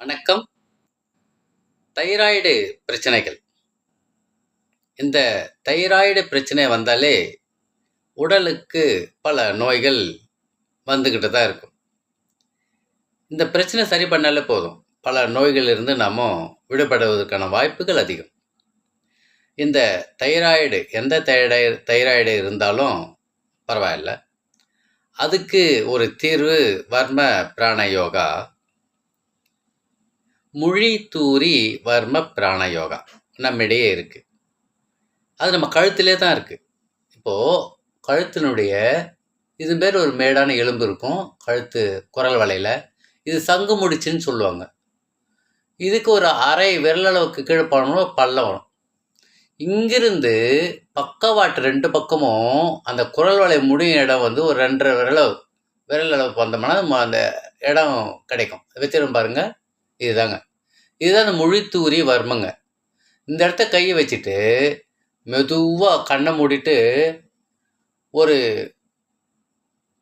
வணக்கம். தைராய்டு பிரச்சனைகள். இந்த தைராய்டு பிரச்சனை வந்தாலே உடலுக்கு பல நோய்கள் வந்துக்கிட்டு தான் இருக்கும். இந்த பிரச்சனை சரி பண்ணாலே போதும். பல நோய்களிலிருந்து நாம விடுபடுவதற்கான வாய்ப்புகள் அதிகம். இந்த தைராய்டு எந்த தைராய்டு இருந்தாலும் பரவாயில்ல. அதுக்கு ஒரு தீர்வு வர்ம பிராண யோகா. முழித்தூரி வர்ம பிராண யோகா நம்மிடையே இருக்கு. அது நம்ம கழுத்திலே தான் இருக்கு. இப்போ கழுத்தினுடைய இது பேர் ஒரு மேடான எலும்பு இருக்கும் கழுத்து குரல் வலையில. இது சங்கு முடிச்சுன்னு சொல்லுவாங்க. இதுக்கு ஒரு அரை விரலளவுக்கு கீழே போனோம்னா பள்ளம் வரும். இங்கிருந்து பக்கவாட்டு 2 பக்கமும் அந்த குரல் வலை முடியும் இடம் வந்து ஒரு 2.5 விரல் அளவு வந்தோம்னா அந்த இடம் கிடைக்கும். வச்சிரும் பாருங்க. இதுதாங்க. இதுதான் அந்த முழித்தூரி வர்மங்க. இந்த இடத்த கையை வச்சுட்டு மெதுவாக கண்ணை மூடிட்டு ஒரு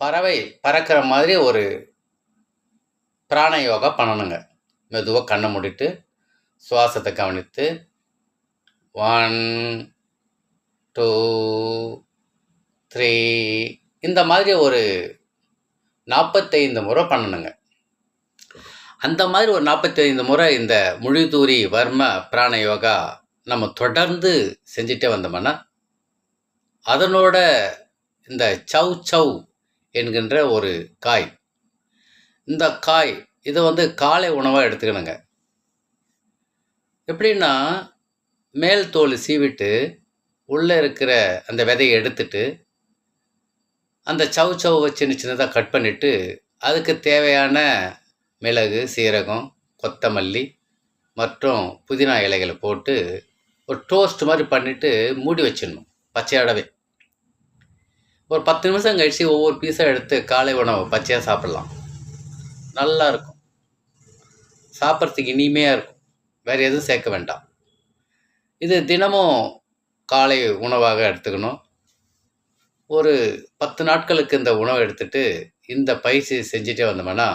பறவை பறக்கிற மாதிரி ஒரு பிராண யோகா பண்ணணுங்க. மெதுவாக கண்ணை மூடிட்டு சுவாசத்தை கவனித்து 1 2 3 இந்த மாதிரி ஒரு 45 முறை பண்ணணுங்க. அந்த மாதிரி ஒரு 45 முறை இந்த முழித்தூரி வர்ம பிராண யோகா நம்ம தொடர்ந்து செஞ்சுட்டே வந்தோம்னா அதனோட இந்த சவ் சவ் என்கின்ற ஒரு காய், இந்த காய் இதை வந்து காலை உணவாக எடுத்துக்கணுங்க. எப்படின்னா மேல் தோல் சீவிட்டு உள்ளே இருக்கிற அந்த விதையை எடுத்துட்டு அந்த சவ் சவ்வை சின்ன சின்னதாக கட் பண்ணிவிட்டு அதுக்கு தேவையான மிளகு, சீரகம், கொத்தமல்லி மற்றும் புதினா இலைகளை போட்டு ஒரு டோஸ்ட் மாதிரி பண்ணிவிட்டு மூடி வச்சிடணும் பச்சையாடவே. ஒரு 10 நிமிஷம் கழித்து ஒவ்வொரு பீஸாக எடுத்து காலை உணவு பச்சையாக சாப்பிட்லாம். நல்லா இருக்கும். சாப்பிட்றதுக்கு இனிமையாக இருக்கும். வேறு எதுவும் சேர்க்க வேண்டாம். இது தினமும் காலை உணவாக எடுத்துக்கணும். ஒரு 10 நாட்களுக்கு இந்த உணவை எடுத்துட்டு இந்த பயிற்சி செஞ்சுட்டே வந்தோம்னா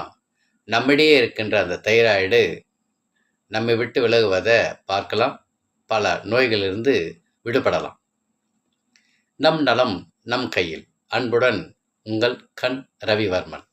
நம்மிடையே இருக்கின்ற அந்த தைராய்டு நம்மை விட்டு விலகுவதை பார்க்கலாம். பல நோய்களிலிருந்து விடுபடலாம். நம் நலம் நம் கையில். அன்புடன் உங்கள் கண் ரவிவர்மன்.